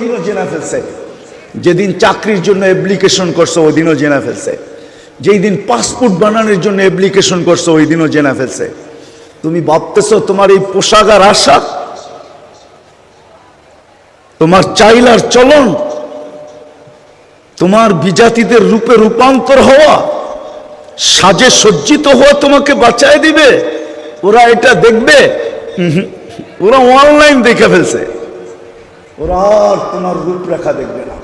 দিনও জেনে ফেলছে। যেদিন চাকরির জন্য অ্যাপ্লিকেশন করছো ওই দিনও জেনে ফেলছে। যেই দিন পাসপোর্ট বানানোর জন্য অ্যাপ্লিকেশন করছো ওই দিনও জেনে ফেলছে। তুমি ভাবতেছো তোমার এই পোশাক আর আশা, তোমার চাইল আর চলন, তোমার বিজাতিদের রূপে রূপান্তর হওয়া, সাজে সজ্জিত হওয়া তোমাকে বাঁচায় দিবে? ওরা এটা দেখবে? ওরা অনলাইন দেখে ফেলছে। ওরা আর তোমার রূপরেখা দেখবে না।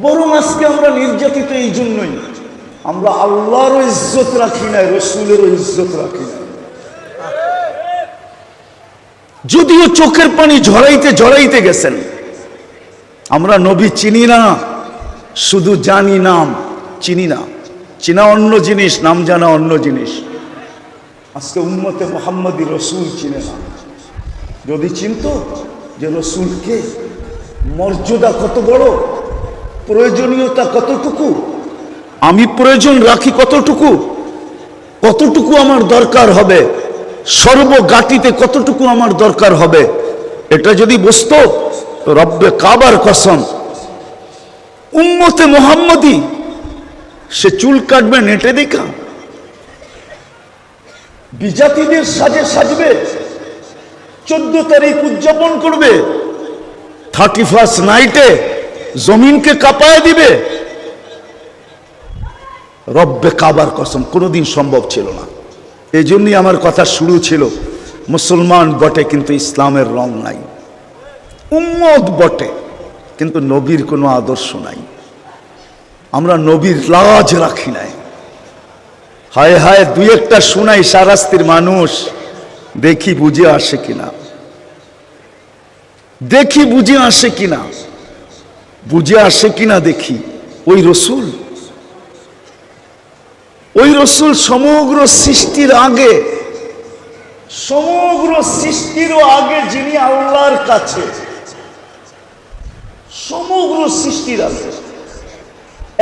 বরং আজকে আমরা নির্যাতিত এই জন্যই, আমরা আল্লাহরও ইজ্জত রাখি নাই, রসুলেরও ইজ্জত রাখি নাই। যদিও চোখের পানি ঝরাইতে ঝরাইতে গেছেন। আমরা নবী চিনি না, শুধু জানি নাম, চিনি না। চিনা অন্য জিনিস, নাম জানা অন্য জিনিস। আজকে উম্মতে মুহাম্মদী রসুল চিনে না। যদি চিনত যে রসুলকে মর্যাদা কত বড়, প্রয়োজনীয়তা কতটুকু, আমি প্রয়োজন রাখি কতটুকু, কতটুকু আমার দরকার হবে, সর্বগাটিতে কতটুকু আমার দরকার হবে, এটা যদি বুঝতো তো রব্বে কাবার কসম উম্মতে মুহাম্মদী সে চুল কাটবে নেটে দেখা, বিজাতিদের সাজে সাজবে, 14 তারিখ উদযাপন করবে, 31st নাইটে জমিনকে কাঁপায় দিবে। রব্বে কাবার কসম কোনোদিন সম্ভব ছিল না। এই জন্যই আমার কথা শুরু ছিল, মুসলমান বটে কিন্তু ইসলামের রং নাই, উম্মত বটে কিন্তু নবীর কোনো আদর্শ নাই। আমরা নবীর লাজ রাখি নাই। হায় হায়, দুই একটা শোনাই সারাস্তির মানুষ, দেখি বুঝে আসে কিনা, দেখি বুঝে আসে কিনা, বুঝে আসে কিনা দেখি। ওই রসুল, ওই রসুল সমগ্র সৃষ্টির আগে, সমগ্র সৃষ্টিরও আগে যিনি আল্লাহর কাছে, সমগ্র সৃষ্টির আগে,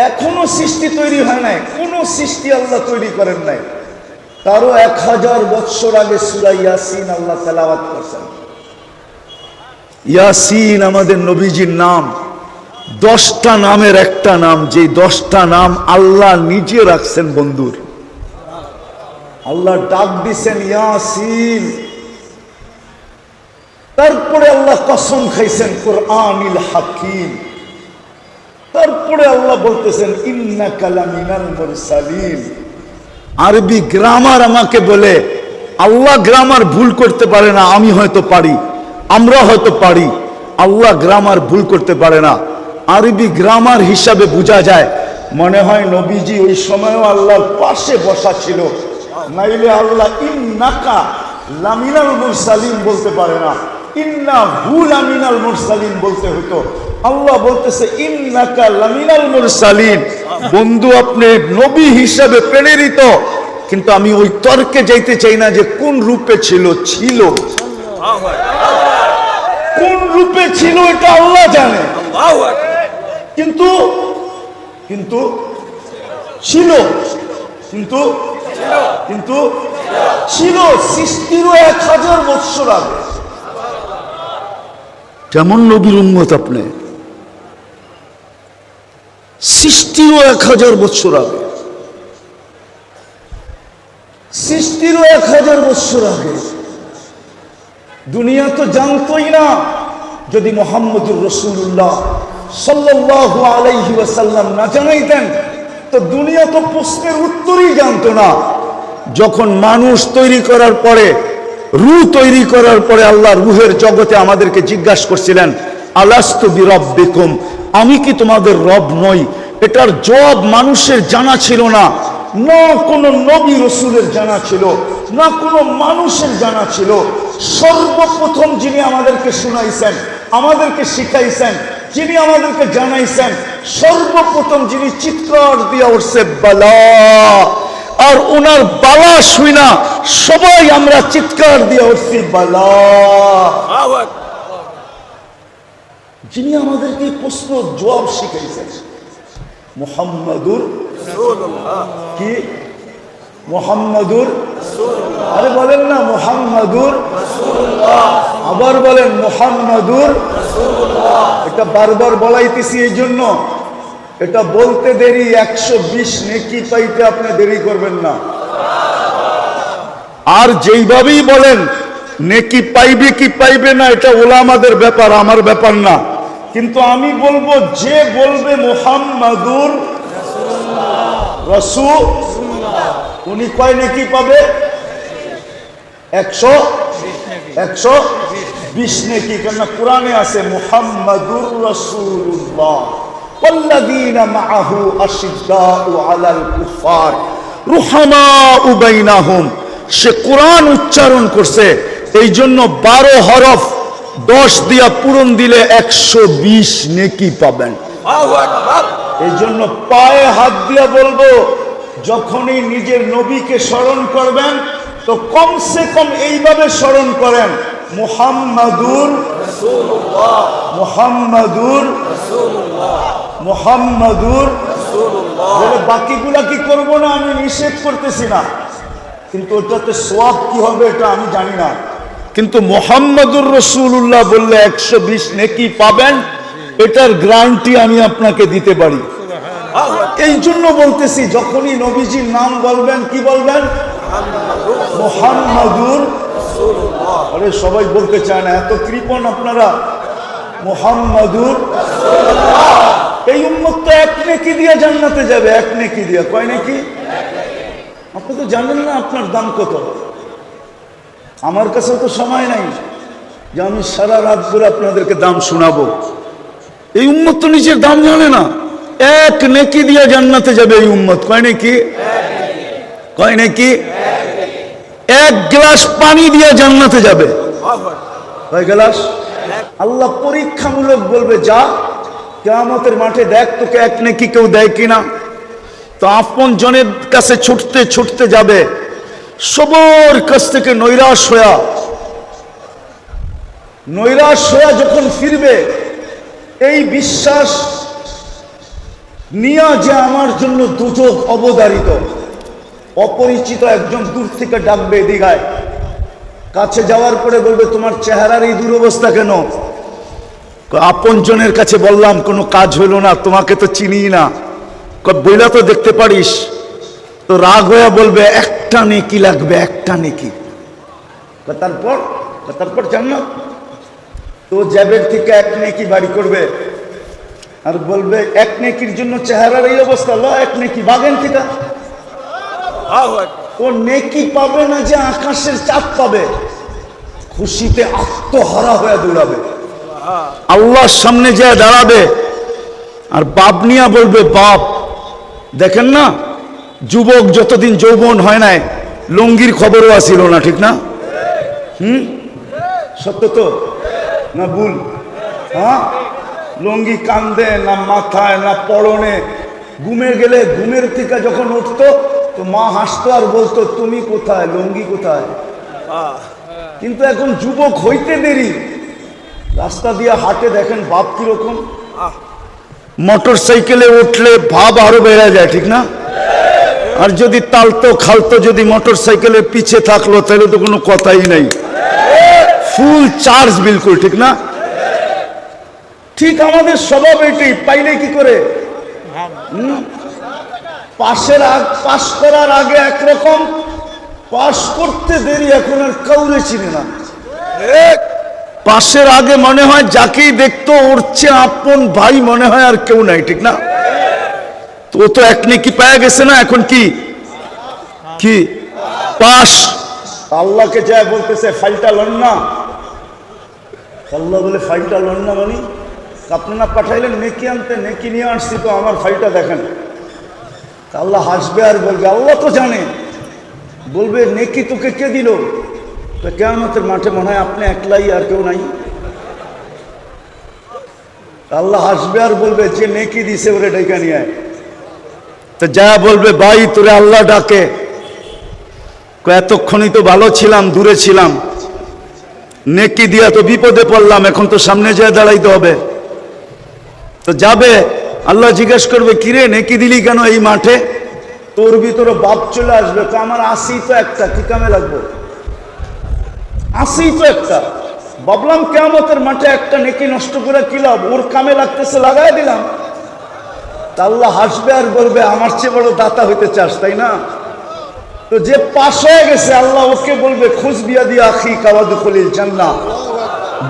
এখনো সৃষ্টি তৈরি হয় নাই, কোন সৃষ্টি আল্লাহ তৈরি করেন নাই। তারও 1000 বৎসর আগে সূরা ইয়াসিন আল্লাহ তেলাওয়াত করেছেন। ইয়াসিন আমাদের নবীজির নাম, 10টা নামের একটা নাম, যে 10টা নাম আল্লাহ নিজে রাখছেন বন্ধুর। আল্লাহ ডাক দিছেন ইয়াসিন, তারপরে আল্লাহ কসম খাইছেন কুরআনিল হাকিম, তারপরে আল্লাহ বলতেছেন ইন্নাকা লামিনাল মুরসালিন। আরবি গ্রামার আমাকে বলে, আল্লাহ গ্রামার ভুল করতে পারে না, আমি হয়তো পারি, আমরা হয়তো পারি, আল্লাহ গ্রামার ভুল করতে পারে না। আরবি গ্রামার হিসাবে বোঝা যায় মনে হয় নবীজি ওই সময়ও আল্লাহর পাশে বসা ছিল, নাইলে আল্লাহ ইন্নাকা লামিনাল মুরসালিন বলতে পারে না, ইন্না হু লামিনাল মুরসালিন বলতে হতো। আল্লাহ বলতেছে ইন্নাকা লামিনাল মুরসালিন, বন্ধু আপনি নবী হিসাবে প্রেরিত। কিন্তু আমি ওই তর্কে যাইতে চাই না যে কোন রূপে ছিল, ছিল কোন রূপে ছিল এটা আল্লাহ জানে, কিন্তু কিন্তু ছিল, কিন্তু কিন্তু ছিল সৃষ্টিরও 1000 বৎসর আগে। কেমন নবীর উম্মত আপনি, সৃষ্টিরও 1000 বৎসর আগে, সৃষ্টিরও 1000 বৎসর আগে। দুনিয়া তো জানতোই না, যদি মুহাম্মদুর রাসূলুল্লাহ সাল্লাল্লাহু আলাইহি ওয়াসাল্লাম না জানাইতেন তো দুনিয়া তো প্রশ্নের উত্তরই জানতো না। যখন মানুষ তৈরি করার পরে, রূহ তৈরি করার পরে আল্লাহ রূহের জগতে আমাদেরকে জিজ্ঞাসা করছিলেন আলাস্তু বিরাব্বিকুম, আমি কি তোমাদের রব নই? এটার জবাব মানুষের জানা ছিল না, না কোনো নবী রসুলের জানা ছিল, না কোনো মানুষের জানা ছিল। সর্বপ্রথম যিনি আমাদেরকে শুনাইছেন, আমাদেরকে শিখাইছেন, যিনি আমাদেরকে জানাইছেন, সর্বপ্রথম যিনি চিৎকার দিয়ে উঠছে বালা, আর ওনার বালা শুই না সবাই আমরা চিৎকার দিয়ে উঠছি বালা। যিনি আমাদেরকে প্রশ্ন জবাব শিখাইছেন মুহাম্মাদুর রাসূলুল্লাহ। কি মুহাম্মাদুর রাসূলুল্লাহ? আরে বলেন না মুহাম্মাদুর রাসূলুল্লাহ, আবার বলেন মুহাম্মাদুর রাসূলুল্লাহ। এটা বারবার বলাইতেছি এই জন্য, এটা বলতে দেরি, 120 নেকি পাইতে আপনি দেরি করবেন না। আর যেইভাবেই বলেন নেকি পাইবে কি পাইবে না এটা ওলামাদের ব্যাপার, আমার ব্যাপার না। কিন্তু আমি বলবো যে বলবে মুহাম্মাদুর রাসূল, উনি কয় নেকি পাবে? 120 নেকি। কেন কোরআনে আছে মুহাম্মাদুর রাসূলুল্লাহ ওয়াল্লাযীনা মাআহু আশিদ্দাউ আলাল কুফার রুহামাউ বাইনাহুম। সে কোরআন উচ্চারণ করছে, এই জন্য 12 হরফ 10 দিয়া পূরণ দিলে 120 নেকি পাবেন। এই জন্য পায়ে হাত দিয়া বলবো, যখনই নিজের নবীকে স্মরণ করবেন তো কমসে কম এইভাবে স্মরণ করেন, মুহাম্মাদুর রাসূলুল্লাহ, মুহাম্মাদুর রাসূলুল্লাহ, মুহাম্মাদুর রাসূলুল্লাহ। বলে বাকিগুলা কি করব না, আমি নিষেধ করতেছি না, কিন্তু ওটাতে সওয়াব কি হবে এটা আমি জানি না। কিন্তু মুহাম্মাদুর রাসূলুল্লাহ বললে 120 নেকি পাবেন, এটার গ্যারান্টি আমি আপনাকে দিতে পারি। এই জন্য বলতেছি, যখনই নবীজির নাম বলবেন কি বলবেন? মুহাম্মাদুর রাসূলুল্লাহ। আরে সবাই বলতে চায় না, এত কৃপণ আপনারা। মুহাম্মাদুর রাসূলুল্লাহ। এই উম্মত তো 1 নেকি দিয়ে জান্নাতে যাবে, 1 নেকি দিয়ে। কয় নেকি? আপনি তো জানেন না আপনার দাম কত। আমার কাছে তো সময় নাই যে আমি সারা রাত ধরে আপনাদেরকে দাম শোনাবো। এই উম্মত তো নিজের দাম জানে না। 1 নেকি দিয়ে জান্নাতে যাবে এই উম্মত। কয় নেকি? কয় নেকি? 1 গ্লাস পানি দিয়ে জান্নাতে যাবে। কয় গ্লাস? আল্লাহ পরীক্ষামূলক বলবে, যা কিয়ামতের মাঠে দেখ তোকে 1 নেকি কেউ দেয় কিনা। তো আপন জনের কাছে ছুটতে ছুটতে যাবে, সবার কাছ থেকে নৈরাশ হয়ে যখন ফিরবে, এই বিশ্বাস নিয়া যে আমার জন্য দুজক অবধারিত, অপরিচিত একজন দূর থেকে ডাকবে দিঘায়, কাছে যাওয়ার পরে বলবে তোমার চেহারার এই দুরবস্থা কেন? আপন জনের কাছে বললাম, কোনো কাজ হইল না, তোমাকে তো চিনি না। বইলা তো দেখতে পারিস। তো রাগ হয়ে বলবে একটা নেকি লাগবে, একটা নেকি। তারপর জান্নাত। তো জ্যাবের থেকে 1 নেকি বাড়ি করবে আর বলবে 1 নেকির জন্য চেহারার এই অবস্থা, 1 নেকি বাগেন থেকে। ও নেকি পাবে না যে আকাশের চাঁদ পাবে, খুশিতে আত্মহারা হয়ে দৌড়াবে, আল্লাহর সামনে যায় দাঁড়াবে। আর বাপ নিয়া বলবে, বাপ দেখেন না, যুবক যতদিন যৌবন হয় নাই লুঙ্গির খবরও আসিল না, ঠিক না? সত্য তো না ভুল? হ্যাঁ, লুঙ্গি কান্দে না মাথায় না পরনে। ঘুমে গেলে ঘুমের থেকে যখন উঠতো তো মা হাসতো আর বলতো তুমি কোথায়, লুঙ্গি কোথায়। কিন্তু এখন যুবক হইতে দেরি, রাস্তা দিয়ে হাঁটে, দেখেন বাপ কিরকম। মোটর সাইকেলে উঠলে ভাব আরো বেড়ে যায়, ঠিক না? আর যদি তালতো খালতো যদি মোটর সাইকেলের পিছে থাকলো তাহলে তো কোনো কথাই নাই, ফুল চার্জ বিলকুল, ঠিক না? ঠিক আমাদের স্বভাব এটাই। পাইলে কি করে? পাশ করার আগে একরকম, পাশ করতে দেরি, এখন আর কাউরে চিনে না। পাশের আগে মনে হয় যাকেই দেখতো ওর চেয়ে আপন ভাই মনে হয় আর কেউ নাই, ঠিক না? তো ও তো 1 নেকি পাওয়া গেছে না, এখন কি কি পাশ। আল্লাহকে যায় বলতেছে ফাইলটা লন না। আল্লাহ বলে ফাইলটা লন না মানে? আপনি না পাঠাইলেন নেকি আনতে, নেকি নিয়ে আসছি, তো আমার ফাইলটা দেখেন। আল্লাহ হাসবে আর বলবে, আল্লাহ তো জানে, বলবে নেকি তোকে কে দিল? কিয়ামতের মাঠে মনে হয় আপনি একলাই, আর কেউ নাই। আল্লাহ হাসবে আর বলবে, যে নেকি দিছে ওরে ডেকে নিয়ে আয়। তো যা বলবে, ভাই তোরে আল্লাহ ডাকে। এতক্ষণই তো ভালো ছিলাম, দূরে ছিলাম, নেকি দিয়া তো বিপদে পড়লাম, এখন তো সামনে যায় দাঁড়াইতে হবে। তো যাবে, আল্লাহ জিজ্ঞেস করবে, কিরে নেকি দিলি কেন এই মাঠে? তোর ভিতরে বাপ চলে আসবে, তো আমার আসি তো একটা, কি কামে লাগবো? আসি তো একটা, ভাবলাম কিয়ামতের মাঠে একটা নেকি নষ্ট করে কি লাভ, ওর কামে লাগতেছে লাগাই দিলাম। তা আল্লাহ হাসবে আর বলবে আমার চেয়ে বড় দাতা হইতে চাস, তাই না? তো যে পাশ হয়ে গেছে আল্লাহ ওকে বলবে খুশ বিয়া দিয়া আখি কাওয়াদুখুলিল জান্নাহ,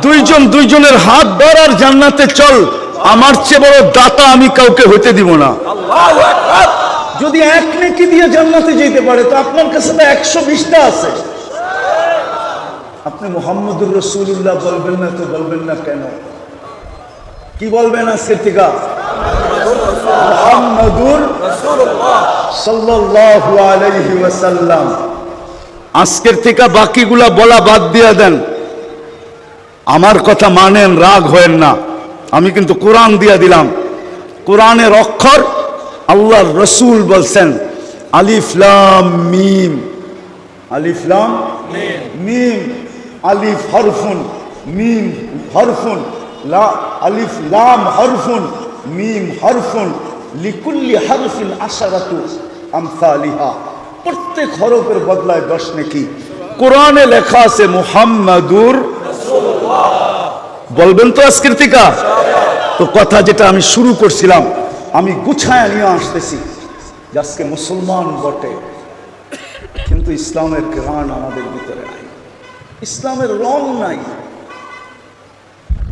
দুইজন দুইজনের হাত ধর আর জান্নাতে চল, আমার চেয়ে বড় দাতা আমি কাউকে হইতে দিব না। আল্লাহু আকবার। যদি এক নেকি দিয়ে জান্নাতে যেতে পারে তো আপনার কাছে তো 120টা আছে। আপনি মুহাম্মদুর রাসূলুল্লাহ বলবেন না তো বলবেন না কেন? কি বলবেন আজকের থেকে? মুহাম্মদুর রাসূলুল্লাহ সাল্লাল্লাহু আলাইহি ওয়াসাল্লাম। আজকের থেকে বাকিগুলা বলা বাদ দিয়ে দেন। আমার কথা মানেন, রাগ হয়েন না। আমি কিন্তু কোরআন দিয়ে দিলাম, কোরআনের অক্ষর আল্লাহর রসুল বলছেন আলিফ লাম মিম, আলিফ লাম মিম, আলিফ হরফুন মিম হরফুন, লা আলিফ লাম হরফুন মিম হরফুন, লিকুল্লি হরফিন আশারাতু আমসালিহা, প্রত্যেক হরফের বদলায় 10 নেকি। কোরআনে লেখা আছে মুহাম্মাদুর রাসূলুল্লাহ। বলবেন তো আজকের থেকে? তো কথা যেটা আমি শুরু করছিলাম আমি গুছায় নিয়ে আসতেছি যে আজকে মুসলমান বটে কিন্তু ইসলামের ঘ্রাণ আমাদের ভিতরে নাই, ইসলামের রং নাই।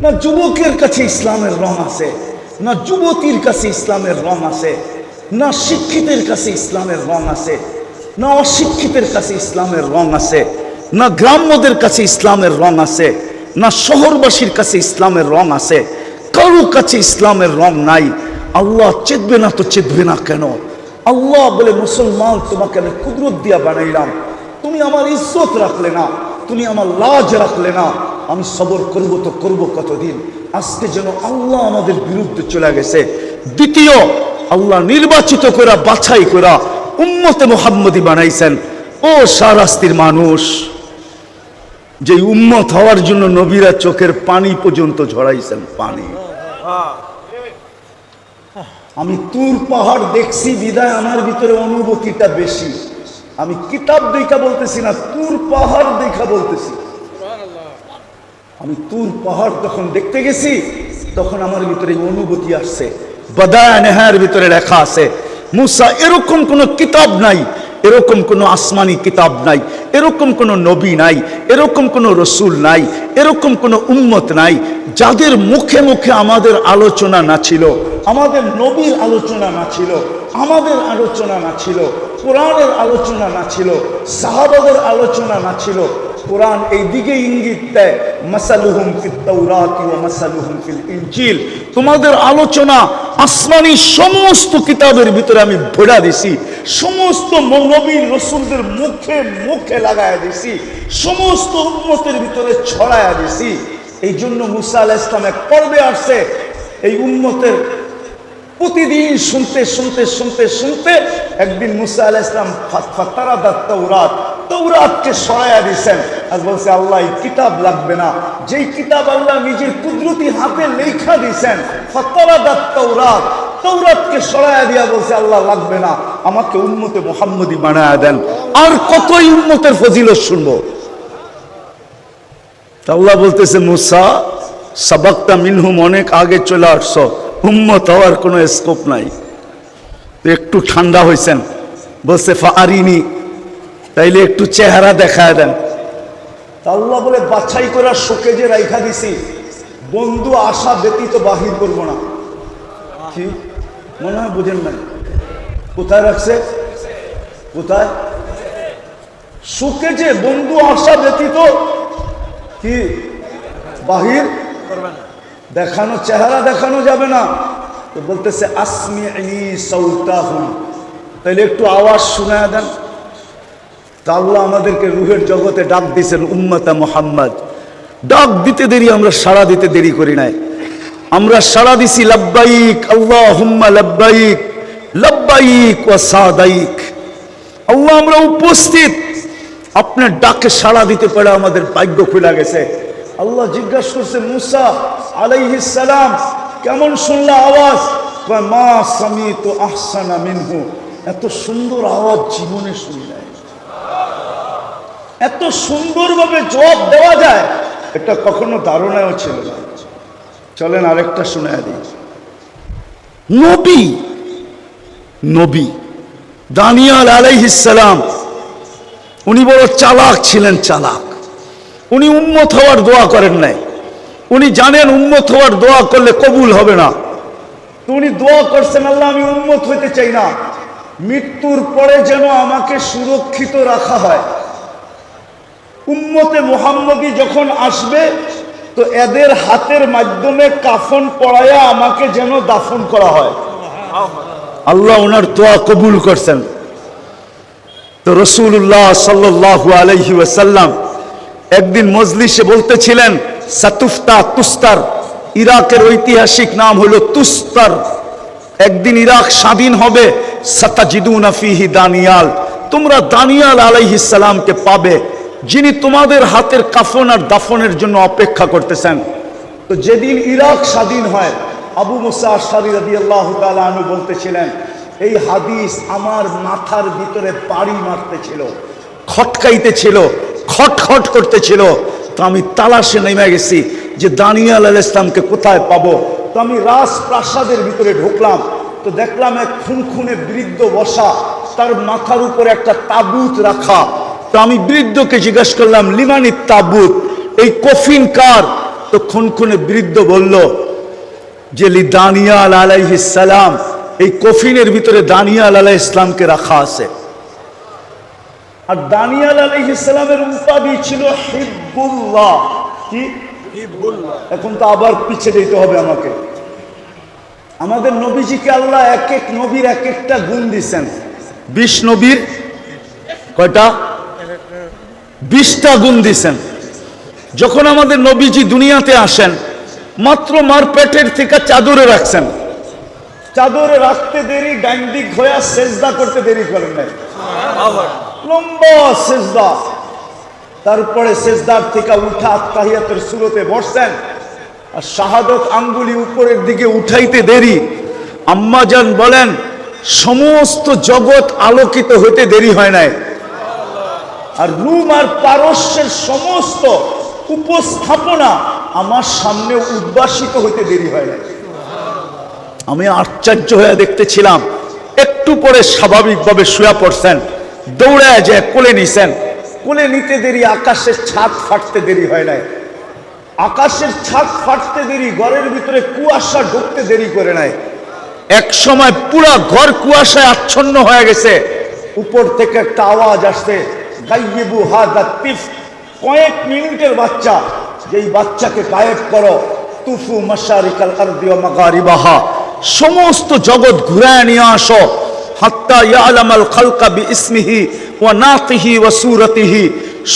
না যুবকের কাছে ইসলামের রং আছে, না যুবতীর কাছে ইসলামের রং আছে, না শিক্ষিতের কাছে ইসলামের রং আছে, না অশিক্ষিতের কাছে ইসলামের রং আছে, না গ্রাম্যদের কাছে ইসলামের রং আছে, না শহরবাসীর কাছে ইসলামের রং আছে। কারো কাছে ইসলামের রং নাই। আল্লাহ চেতবে না তো চেতবে না কেন? আল্লাহ বলে মুসলমান তোমাকে আমি কুদরত দিয়া বানাইলাম, তুমি আমার ইজ্জত রাখলে না, তুমি আমার লাজ রাখলে না, আমি সবর করব তো করব কতদিন? আজকে যেন আল্লাহ আমাদের বিরুদ্ধে চলে গেছে। দ্বিতীয়, আল্লাহ নির্বাচিত করা বাছাই করা উম্মতে মুহাম্মদী বানাইছেন। ও শাহরাস্তির মানুষ, যে উম্মত হওয়ার জন্য নবীরা চোখের পানি পর্যন্ত ঝরাইছেন, পানি। আমি তুর পাহাড় দেখছি বিদায় আমার ভিতরে অনুভূতিটা বেশি। আমি কিতাব দেখা বলতেছি না, তুর পাহাড় দেখা বলতেছি। আমি তুর পাহাড় যখন দেখতে গেছি তখন আমার ভিতরে অনুভূতি আসছে। বাদায়া নেহার ভিতরে লেখা আছে মুসা এরকম কোন কিতাব নাই, এরকম কোন আসমানি কিতাব নাই, এরকম কোন নবী নাই, এরকম কোন রসুল নাই, এরকম কোন উম্মত নাই যাদের মুখে মুখে আমাদের আলোচনা না ছিল, আমাদের নবীর আলোচনা না ছিল, আমাদের আলোচনা না ছিল, কোরআনের আলোচনা না ছিল, সাহাবাদের আলোচনা না ছিল। কোরআন এই দিকে ইঙ্গিত দেয় মাসালুহুম ফিত তাওরাতি ওয়া মাসালুহুম ফিল ইনজিল, তোমাদের আলোচনা আসমানি সমস্ত কিতাবের ভিতরে আমি ভরা দিছি, সমস্ত নবীর রাসূলদের মুখে মুখে লাগায়া দিছি, সমস্ত উম্মতের ভিতরে ছড়ায়া দিছি। এই জন্য মুসা আলাইহিস সালাম এক পর্বে আসছে এই উম্মতের প্রতিদিন শুনতে শুনতে শুনতে শুনতে একদিন মুসা আলাইহিস সালাম ফাতারাদাত তাওরাত, তাওরাতকে সরাইয়া দিয়েছেন আর বলছে আল্লাহ এই কিতাব লাগবে না, যেই কিতাব আল্লাহ নিজের কুদরতি হাতে লেখা দিয়েছেন। ফাতারাদাত তাওরাত, তাওরাতকে সরাইয়া দিয়া বলছে আল্লাহ লাগবে না, আমাকে উম্মতে মুহাম্মদী বানায়া দেন। আর কতই উম্মতের ফজিলত শুনবো? আল্লাহ বলতেছে মুসা সাবাক্তা মিনহুম, অনেক আগে চলে আসছো, উম্মত হওয়ার কোনো স্কোপ নাই। একটু ঠান্ডা হয়েছেন, বলছে ফারিনি, তাইলে একটু চেহারা দেখায় দেন। আল্লাহ বলে বাছাই করার শোকে যে রাইখা দিছি, বন্ধু আশা ব্যতীত বাহির করবো না। কি মনে হয় বুঝেন নাই? কোথায় রাখছে? কোথায়? শোকে যে বন্ধু আশা ব্যতীত কি বাহির দেখানো, চেহারা দেখানো যাবে না। তো বলতেছে আসমি'নি সাউতাহুম, তাইলে একটু আওয়াজ শোনায় দেন। তা আল্লাহ আমাদেরকে রুহের জগতে ডাক দিয়েছেন উম্মতে মুহাম্মদ। ডাক দিতে দেরি, আমরা সাড়া দিতে দেরি করি নাই। আমরা সাড়া দিছি লাব্বাইক আল্লাহুম্মা লাব্বাইক, লাব্বাইক ওয়া সাদাইক। আল্লাহ আমরা উপস্থিত, আপনার ডাকে সাড়া দিতে পারে আমাদের ভাগ্য খুলে গেছে। আল্লাহ জিজ্ঞাসা করছে মুসা আলাইহিস সালাম কেমন শুনলা আওয়াজ? মা সামিতু আহসানা মিনহু, এত সুন্দর আওয়াজ জীবনে শুনি নাই। এত সুন্দরভাবে জবাব দেওয়া যায় এটা কখনো ধারণাও ছিল না। চলেন আরেকটা শোনায় দিই। নবী নবী দানিয়াল আলাইহিস সালাম, উনি বড় চালাক ছিলেন, চালাক। উনি উম্মত হওয়ার দোয়া করেন নাই। উনি জানেন উম্মত হওয়ার দোয়া করলে কবুল হবে না, তো উনি দোয়া করছেন, আল্লাহ আমি উম্মত হইতে চাই না, মৃত্যুর পরে যেন আমাকে সুরক্ষিত রাখা হয়। উম্মতে মুহাম্মদী যখন আসবে তো এদের হাতের মাধ্যমে কাফন পরায়া আমাকে যেন দাফন করা হয়। আল্লাহ ওনার দোয়া কবুল করছেন। তো রাসূলুল্লাহ সাল্লাল্লাহু আলাইহি ওয়াসাল্লাম একদিন মজলিসে বলতেছিলেন, সাতুফতা তুস্তার, ইরাকের ঐতিহাসিক নাম হলো তুস্তার। একদিন ইরাক স্বাধীন হবে, সাতাজিদুনা ফিহি দানিয়াল, তোমরা দানিয়াল আলাইহিস সালামকে পাবে, যিনি তোমাদের হাতের কাফন আর দাফনের জন্য অপেক্ষা করতেছেন। তো যেদিন ইরাক স্বাধীন হয়, আবু মুসা আশআরী রাদিয়াল্লাহু তাআলা আনহু বলতেছিলেন, এই হাদিস আমার মাথার ভিতরে বাড়ি মারতেছিল, খটকাইতেছিল, খটখট করতেছিল। তো আমি তালাশে নেমে গেছি যে দানিয়াল আলাইহিস সালামকে কোথায় পাবো। তো আমি রাজপ্রাসাদের ভিতরে ঢুকলাম, তো দেখলাম এক খুনখুনে বৃদ্ধ বসা, তার মাথার উপরে একটা তাবুত রাখা। তো আমি বৃদ্ধকে জিজ্ঞাসা করলাম, লিমানিত তাবুত, এই কফিন কার? তো খুনখুনে বৃদ্ধ বলল যে লি দানিয়াল আলাইহিস সালাম, এই কফিনের ভিতরে দানিয়াল আলাইহিস সালামকে রাখা আছে। আর দানিয়াল আলাইহিস সালামের উপাধি ছিল হিব্বুল্লাহ। কি হিব্বুল্লাহ? এখন তো আবার পিছিয়ে যেতে হবে আমাকে। আমাদের নবীজিকে আল্লাহ এক এক নবীর এক একটা গুণ দিয়েছেন। 20 নবীর কয়টা? 20টা গুণ দিয়েছেন। যখন আমাদের নবীজি দুনিয়াতে আসেন, মাত্র মার পেটের থেকে চাদরে রাখছেন। চাদরে রাখতে দেরি, ডান দিক হয়ে সেজদা করতে দেরি করেন নাই, লম্বা সেজদা। তারপরে সেজদার থেকে উঠা আত্তাহিয়াতের সুরতে বসছেন, আর শাহাদত আঙ্গুলি উপরের দিকে উঠাইতে দেরি। আম্মাজান বলেন, সমস্ত জগৎ আলোকিত হতে দেরি হয় নাই। আর রুম আর পারস্যের সমস্ত উপস্থাপনা আমার সামনে উদ্ভাসিত হইতে দেরি হয় নাই। আমি আশ্চর্য হয়ে দেখতেছিলাম। একটু পরে স্বাভাবিকভাবে শুয়ে পড়ছেন, দৌড়ায় যায় কোলে নিছেন। কোলে নিতে দেরি, আকাশের ছাদ ফাটতে দেরি হয় নাই। আকাশের ছাদ ফাটতে দেরি, ঘরের ভিতরে কুয়াশা ঢুকতে দেরি করে নাই। এক সময় পুরা ঘর কুয়াশায় আচ্ছন্ন হয়ে গেছে। উপর থেকে একটা আওয়াজ আসছে, গাইয়িবু হাযা তিফ, কয়েক মিনিটের বাচ্চা, যেই বাচ্চাকে গায়েব করো। তুফু মাশারিকাল আরদি ওয়া মাগারিবাহা, সমস্ত জগৎ ঘুরায় নিয়ে আসো। হাত্তা ইয়ালামাল খালকা বিইসমিহি ওয়া নাতিহি ওয়া সূরাতিহি,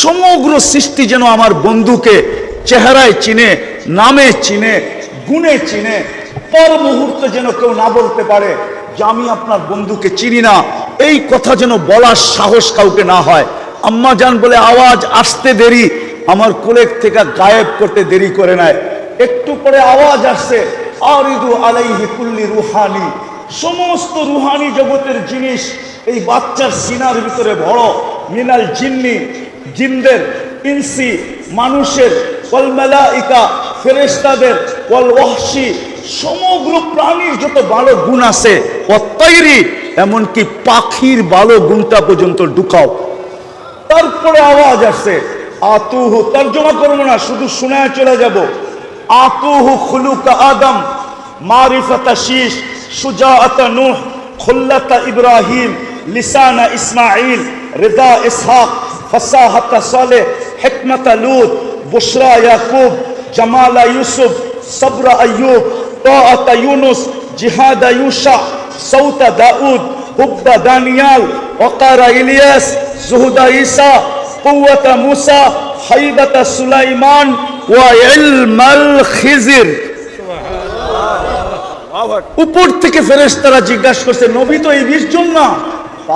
সমগ্র সৃষ্টি যেন আমার বন্ধুকে চেহারায় চিনে, নামে চিনে, গুণে চিনে। পর মুহূর্তে যেন কেউ না বলতে পারে যে আমি আপনার বন্ধুকে চিনি না। এই কথা যেন বলার সাহস কাউকে না হয়। আম্মা জান বলে, আওয়াজ আসতে দেরি, আমার কোলের থেকে গায়েব করতে দেরি করে নাই। একটু পরে আওয়াজ আসছে, আরিদু আলাইহি কুল্লি রুহানি, সমস্ত রুহানি জগতের জিনিস এই বাচ্চার সিনার ভিতরে ভরো। মিনাল জিন্নি, জিনদের, ইনসি, মানুষের, ওয়াল মালাইকা, ফেরেশতাদের, ওয়াল ওয়াহশি, সমগ্র প্রাণীর যত ভালো গুণ আছে, ওয়াত-তাইরি, এমনকি পাখির ভালো গুণটা পর্যন্ত ঢুকাও। তারপরে আওয়াজ আসছে, আতুহু, তর্জমা করবো না, শুধু শোনায় চলে যাব। আতুহু খুলুকা আদম, মারিফাতা শীশ, সুজাআতা নূহ, খুল্লাতা ইব্রাহিম, লিসানা ইসমাঈল, রিদা ইসহাক, ফাসাহাতা সালেহ, হিকমাতা লূত, বুশরা ইয়াকুব, জামালা ইউসুফ, সবরা আইয়ুব, তাআতা ইউনুস, জিহাদা ইউশা, সৌতা দাউদ, হুব্বা দানিয়াল, ওয়াকারা ইলিয়াস, জুহুদা ঈসা, কুওয়াতা মুসা, হাইবাতা সুলাইমান, ওয়া ইলমাল খিজির। উপর থেকে ফেরেশতারা জিজ্ঞাসা করছে, নবী তো এই 20 জন না?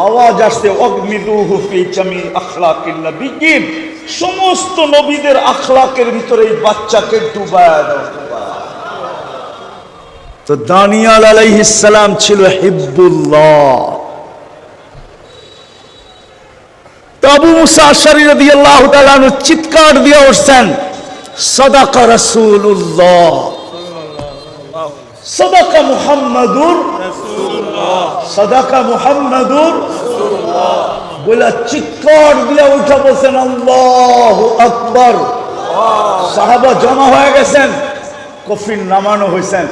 আওয়াজ আসছে, অগমিদুহু ফি জামি আখলাকিন নবিয়্যিন, সমস্ত নবীদের আখলাকের ভিতরে এই বাচ্চাকে ডুবায় দাও। তো দানিয়াল আলাইহিস সালাম ছিল হিব্বুল্লাহ। তো আবু মুসা আশআরী রাদিয়াল্লাহু তাআলা চিৎকার দিয়ে উঠছেন, সাদাকা রাসূলুল্লাহ, সাদাকা মুহাম্মাদুর রাসূলুল্লাহ, সাদাকা মুহাম্মাদুর রাসূলুল্লাহ বলে চিৎকার দিয়ে উঠে বলছেন আল্লাহু আকবার। সাহাবা জমা হয়ে গেছেন, কফিন নামানো হয়েছেন,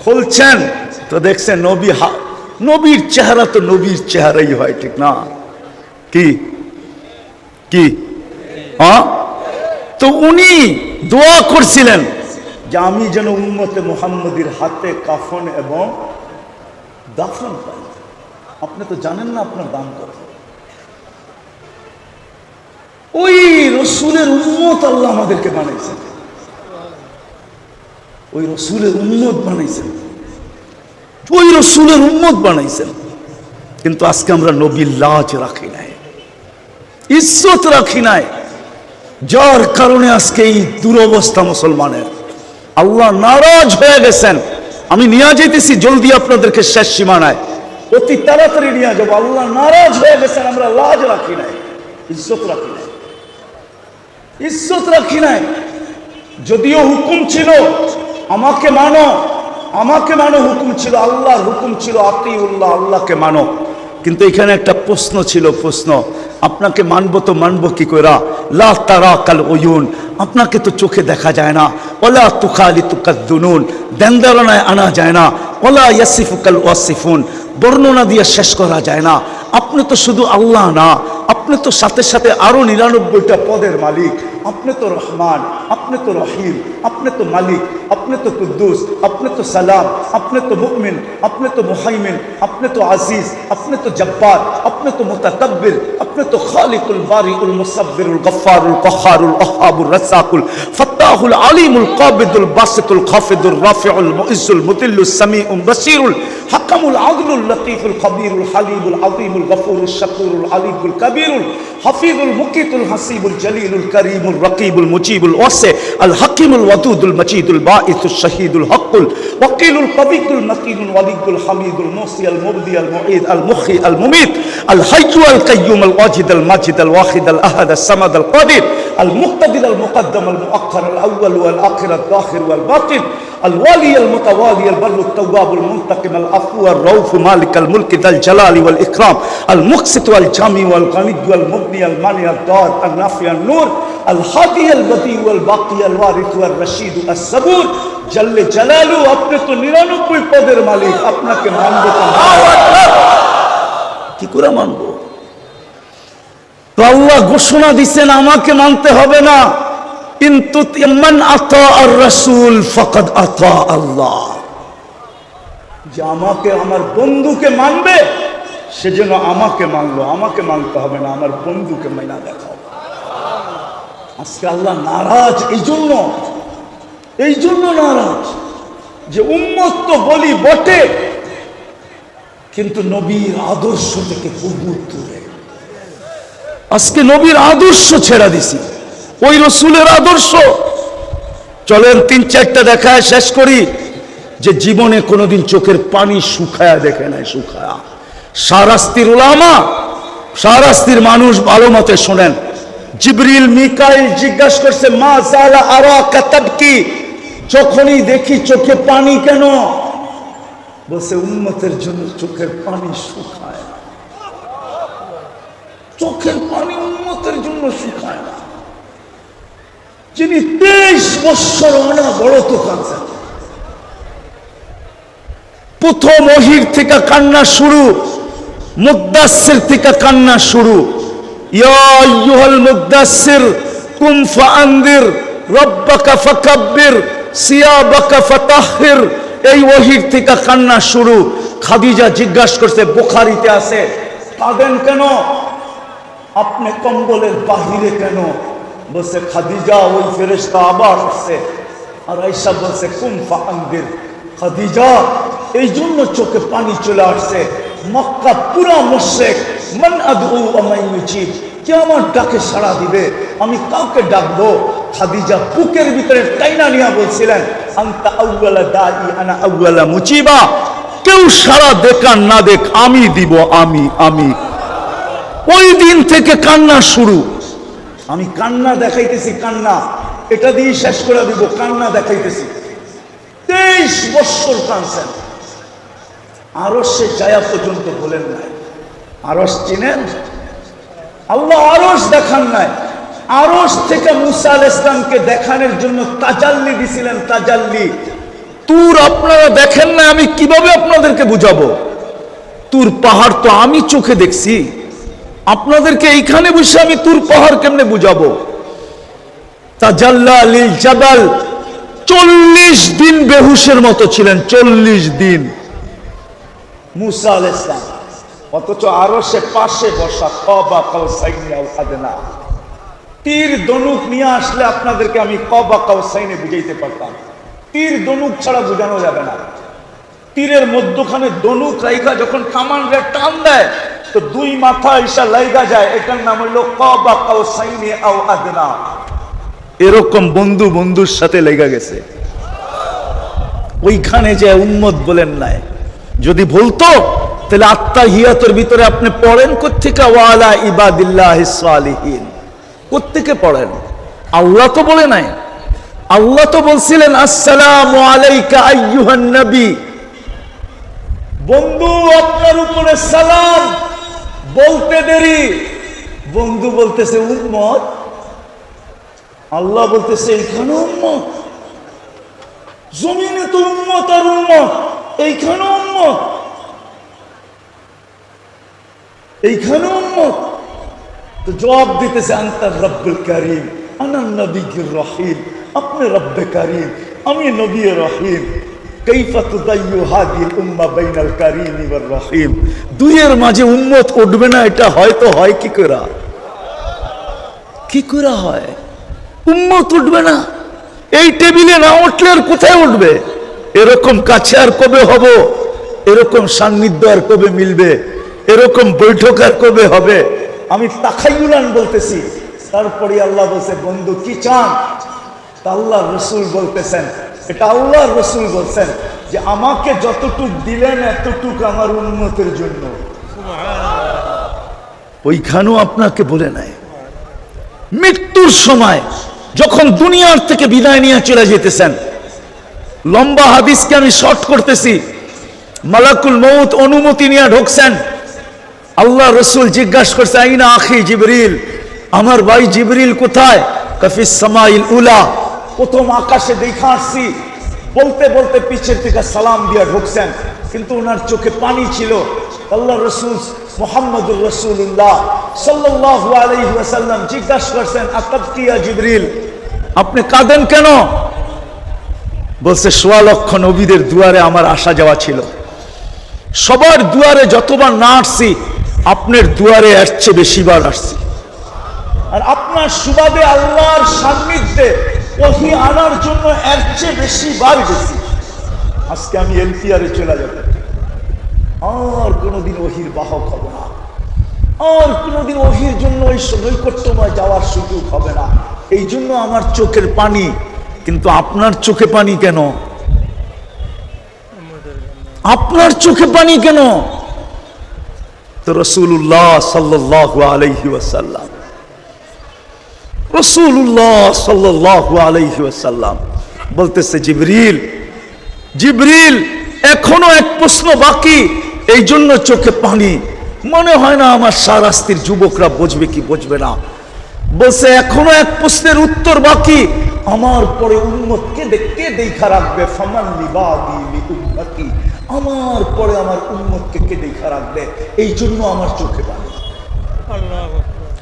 খুলছেন তো দেখছেন নবীর চেহারা তো নবীর চেহারাই হয়, ঠিক না? কি কি হ্যাঁ, তো উনি দোয়া করছিলেন যে আমি যেন উম্মতে মুহাম্মদীর হাতে কাফন এবং দাফন পাই। আপনি তো জানেন না আপনার দাম কত। ওই রসুলের উম্মত আল্লাহ আমাদেরকে বানাইছেন, ওই রসুলের উম্মত বানাইছেন, ওই রসুলের উম্মত বানাইছেন। কিন্তু আজকে আমরা নবীর লাজ রাখি নাই, ইজ্জত রাখি নাই, যার কারণে আজকে এই দুরবস্থা মুসলমানের। আল্লাহ নারাজ হয়ে গেছেন। আমি নিয়ে যেতেছি জলদি আপনাদেরকে শেষ সীমানায়, অতি তাড়াতাড়ি নিয়ে যাবো। আল্লাহ নারাজ হয়ে গেছেন, আমরা লাজ রাখি নাই, ইজ্জত রাখি নাই, ইজ্জত রাখি নাই। যদিও হুকুম ছিল আমাকে মানো, আমাকে মানো হুকুম ছিল, আল্লাহর হুকুম ছিল আতিউল্লাহ, আল্লাহকে মানো। কিন্তু এখানে একটা প্রশ্ন ছিল, প্রশ্ন আপনাকে মানবো তো মানবো কি কইরা? লা তারাকাল উয়ুন, আপনাকে তো চোখে দেখা যায় না। ওয়ালা তুখালিতুকাদ দুনুন, দেনদারনায় আনা যায় না। ওয়ালা ইয়াসিফুকাল ওয়াসিফুন, বর্ণনা দিয়ে শেষ করা যায় না। আপনি তো শুধু আল্লাহ না, আপনি তো সাথে সাথে আরো 99টা পদের মালিক। আপনি তো রহমান, আপনি তো রহিম, আপনি তো মালিক, আপনি তো কুদ্দুস, আপনি তো সালাম, আপনি তো মুমিন, আপনি তো মুহাইমিন, আপনি তো আজিজ, আপনি তো জব্বার, আপনি তো মুতাকাব্বির, আপনি তো খালিকুল বারিউল মুসাব্বিরুল গফফারুল কহ্হারুল ওয়াহ্হাবুর রাজ্জাকুল ফাত্তাহুল আলিমুল কাবিদুল বাসিতুল খাফিদুর রাফিউল মুইজ্জুল মুদিল্লুস সামিউল বাসিরুল হাকামুল আদলুল লতীফুল খবীরুল হালিমুল আযীমুল গফুরুশ শাকুরুল আলিমুল কবীরুল হাফিজুল মুকিতুল হাসিবুল জলিলুল করিমুল রকিবুল মুজিবুল ওয়াসি আল হাকিমুল ওয়াদুদুল মজিদুল বাঈসুশ শহীদুল হকুল ওয়াকিলুল কবিকুল মকিনুল ওয়ালিদুল হামিদুল মুসি আল মুবদি আল মুঈদ আল মুখি আল মুমিত আল হাইয়্যু আল কাইয়্যুম আল ওয়াজিদ আল মাজিদ আল ওয়াহিদ আল আহাদ আল সামাদ আল কাদির আল মুক্তাদির আল মুকদ্দম আল মুআক্খার আল আউয়াল ওয়াল আখির আল যাহির ওয়াল বাতিন الوالي المتوالي البر التواب المنتقم العفو الرؤوف مالك الملك ذا الجلال والإكرام المقسط والجامع والغني والمغني المانع الضار النافع النور الهادي البديع والباقي الوارث والرشيد الصبور جل جلاله আপনি তো 99 পদের মালিক আপনাকে মানব কি করে মানব তো আল্লাহ ঘোষণা দিবেন আমাকে মানতে হবে না কিন্তু মান আতা আর রাসূল ফাকাদ আতা আল্লাহ যে আমাকে আমার বন্ধুকে মানবে সে যেন আমাকে মানলো আমাকে মানতে হবে না আমার বন্ধুকে মাইনা দেখাও আজকে আল্লাহ নারাজ এই জন্য নারাজ যে উম্মত তো বলি বটে কিন্তু নবীর আদর্শ থেকে বহু দূরে আজকে নবীর আদর্শ ছেড়ে দিছি ওই রসুলের আদর্শ চলেন 3-4টা দেখায় শেষ করি যে জীবনে কোনোদিন চোখের পানি শুকায়া দেখে নাই শুকায়া শাহরাস্তির উলামা শাহরাস্তির মানুষ ভালো মতে শোনেন জিবরিল মিকাইল জিজ্ঞাসা করছে মা জালা আরাকা তাবকি যখনই দেখি চোখে পানি কেন বলছে উম্মতের জন্য চোখের পানি শুকায় চোখের পানি উম্মতের জন্য শুকায় না যিনি 23 বছর অনবরত কাঁদছেন প্রথম ওহীর থেকে কান্না শুরু মুদ্দাসসির থেকে কান্না শুরু ইয়া আইয়ুহাল মুদ্দাসসির কুম ফাআনদির রাব্বাকা ফাকাব্বির সিয়াবাকা ফাতাহহির এই ওহীর থেকে কান্না শুরু খাদিজা জিজ্ঞাসা করছে বুখারীতে আছে কাঁদেন কেন আপনি কম্বলের বাহিরে কেন বলছে খাদিজা ওই ফেরেশতা আবার আসছে আর আয়েশা বলছে কুম ফাআনদির খাদিজা এই জন্য চোখে পানি চলে আসছে মক্কা পুরা মুশরিক মান আদউ ওয়া মান ইউজিব কে আমার ডাকে সাড়া দিবে আমি কাউকে ডাকবো খাদিজা বুকের ভিতরে টাইনা নিয়ে বলছিলেন আনতা আউয়ালা দাই আনা আউয়ালা মুজিবা কেউ সাড়া দেখ আর না দেখ আমি দিব আমি ওই দিন থেকে কান্না শুরু আমি কান্না দেখাইতেছি কান্না এটা দিয়ে শেষ করে দিব, কান্না দেখাইতেছি। 23 বছর কাঁদছেন, আরশে যায়া পর্যন্ত বলেন নাই। আরশ চিনেন? আল্লাহ আরশ দেখান নাই। আরশ থেকে মুসা আলাইহিস সালামকে দেখানোর জন্য তাজাল্লি দিছিলেন, তাজাল্লি। তুর আপনারা দেখেন না, আমি কিভাবে আপনাদেরকে বুঝাবো? তুর পাহাড় তো আমি চোখে দেখছি, আপনাদেরকে এইখানে বসে আমি তুর পাহাড় কেমনে বুঝাবো? তাজাল্লা লিল জাবাল, 40 দিন বেহুশের মতো ছিলেন, 40 দিন মুসা আলাইহিস সালাম, অথচ আরশে পাশে বসা, কাবা কাউসাইনি আও আদনা। তীর ধনুক নিয়ে আসলে আপনাদেরকে আমি কাবা কাউসাইনে বুঝাইতে পারতাম, তীর ধনুক ছাড়া বোঝানো যাবে না। তীরের মধ্যখানে ধনুক রাইখা যখন কামান রে টান দেয় তো দুই মাথা ঈশা লাইগা যায়, এটার নাম হলো কাবা কাউসাইনি আও আদনা। এরকম বন্ধু বন্ধুর সাথে লেগে গেছে। ওইখানে যে উম্মত বলেন নাই, যদি বলতো তাহলে আত্তাহিয়াতের ভিতরে আপনি পড়েন কোত্থেকে ওয়ালা ইবাদিল্লাহিস সালিহিন, কোত্থেকে পড়েন? আল্লাহ তো বলে নাই। আল্লাহ তো বলছিলেন আসসালামু আলাইকা আইয়ুহান নবী, বন্ধু আপনার উপরে সালাম। বলতে দেরি, বন্ধু বলতেছে উম্মত, আল্লাহ বলতেছে এইখানে উম্মত, জমিনে তো উম্মত আর উম্মত, এইখানে উম্মত, এইখানে উম্মত। তো জবাব দিতেছে আনতা রব্বুল কারীম আনা নবিয়্যুর রহিম, আপনি রব্বে কারীম, আমি নবী রহিম। কাইফা তুদাইয়ু হাদিল উম্মাহ বাইনাল কারীম ওয়ার রহিম। দুইয়ের মাঝে উম্মত উঠবে না, এটা হয়তো হয় কি করে? কি করে হয়? উম্মত উঠবে না। এই টেবিলে না উঠলে আর কোথায় উঠবে? এরকম কাছে আর কবে হব? এরকম সান্নিধ্য আর কবে মিলবে? এরকম বৈঠক আর কবে হবে? আমি তাখাইয়ুলান বলতেছি। তারপরে আল্লাহ বলছে বন্ধু কি চান? আল্লাহ রসুল বলতেছেন, এটা আল্লাহ রসুল বলছেন যে আমাকে যতটুক দিলেন এতটুক আমার উন্নতির জন্য। ওইখানেও আপনাকে বলে নাই। মৃত্যুর সময় যখন দুনিয়ার থেকে বিদায় নিয়ে চলে যেতেছেন, লম্বা হাদিসকে আমি শর্ট করতেছি, মালাকুল মউত অনুমতি নিয়ে ঢুকছেন। আল্লাহ রসুল জিজ্ঞাসা করছে আইনা আখি জিবরিল, আমার ভাই জিবরিল কোথায়? কাফিস সামাইল উলা, প্রথম আকাশে দেখা আসছি। বলতে বলতে পিছের থেকে সালাম দিয়া ঢুকছেন, কিন্তু ওনার চোখে পানি ছিল। আল্লাহ রসুল মুহাম্মদুর রাসূলুল্লাহ সাল্লাল্লাহু আলাইহি ওয়াসাল্লাম জিজ্ঞাসা করছেন আকাবতি ইয়া জিবরিল, আপনি কাঁদেন কেন? বলছে ১৬ লক্ষ নবীদের দুয়ারে আমার আসা যাওয়া ছিল, সবার দুয়ারে যতবার না আসছি আপনার দুয়ারে এর চেয়ে বেশিবার আসছি, আর আপনার সুবাদে আল্লাহর সান্নিধ্যে ওহী আনার জন্য এর চেয়ে বেশিবার গেছি। আজকে আমি এলপিআরে চলে যাব, আর কোনোদিন ওহীর বাহক হব না, আর কোনোদিন ওহীর জন্য ওই নৈকট্যময় যাওয়ার সুযোগ হবে না। এই জন্য আমার চোখের পানি। কিন্তু আপনার চোখে পানি কেন? আপনার চোখে পানি কেন? তো রাসূলুল্লাহ সাল্লাল্লাহু আলাইহি ওয়াসাল্লাম, রাসূলুল্লাহ সাল্লাল্লাহু আলাইহি ওয়াসাল্লাম বলতেছে জিবরিল, জিবরিল এখনো এক প্রশ্ন বাকি, এই জন্য চোখে পানি। মনে হয় না আমার সারাস্তির যুবকরা বুঝবে কি বুঝবে না। বলছে এখনো এক প্রশ্নের উত্তর বাকি, আমার পরে উম্মতকে দেখতে দেখা রাখবে, ফামান লিবাদি লি উম্মতি, আমার পরে আমার উম্মতকে কে দেখা রাখবে, এই জন্য আমার চোখে পানি।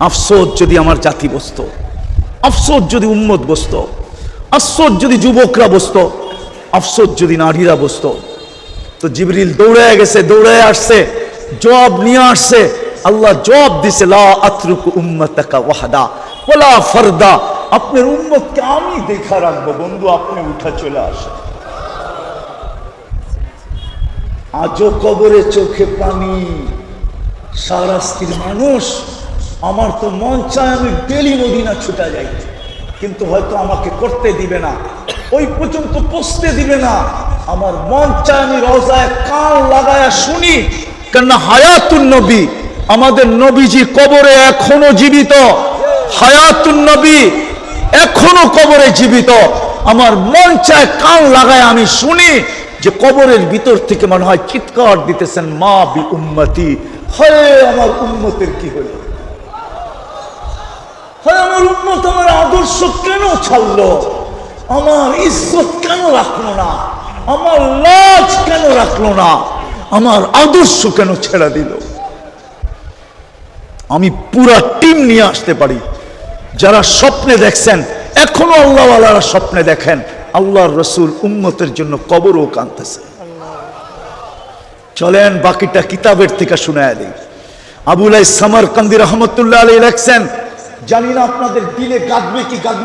আফসোস যদি আমার জাতি বসতো, আফসোস যদি উম্মত বসতো, আফসোস যদি যুবকরা বসতো, আফসোস যদি নারীরা বসতো। তো জিবরিল দৌড়ায় গেছে, দৌড়ায় আসছে, জবাব নিয়ে আসছে। আল্লাহ জবাব দিছে লা আতরুকু উম্মাতাকা ওয়াহদা ওয়ালা ফারদা, আপনার উম্মতকে আমি দেখা রাখবো। বন্ধু আপনি উঠা চলে আসেন। আজও কবরে চোখে পানি, সারাস্তির মানুষ। আমার তো মন চায় আমি ডেলি মদিনা ছুটা যাই, কিন্তু হয়তো আমাকে করতে দিবে না, ওই পর্যন্ত পৌঁছতে দিবে না। আমার মন চায় আমি রওজায় কান লাগায়া শুনি, কেন হায়াতুন নবী, আমাদের নবীজি কবরে এখনো জীবিত। হায়াতুন নবী এখনো কবরে জীবিত। আমার মন চায় কান লাগায় আমি শুনি যে কবরের ভিতর থেকে মনে হয় চিৎকার দিতেছেন, মা বি উম্মতি, হয় আমার উম্মতের কি হলো, হয় আমার উম্মত আমার আদর্শ কেন ছাড়লো, আমার ইজ্জত কেন রাখলো না, আমার লাজ কেন রাখলো না, আমার আদর্শ কেন ছেড়ে দিল। আমি পুরা টিম নিয়ে আসতে পারি। যারা স্বপ্নে দেখছেন, এখনো আল্লাহওয়ালারা স্বপ্নে দেখেন আল্লাহর রসুল উম্মতের জন্য কবরও কাঁদতেছে। চলেন বাকিটা কিতাবের থেকে শুনায় দিই। আবুল সামারকান্দি রহমতুল্লাহ আলাইহি লেখছেন, জানি না আপনাদের দিলে গাঁদবে কি গাঁদবে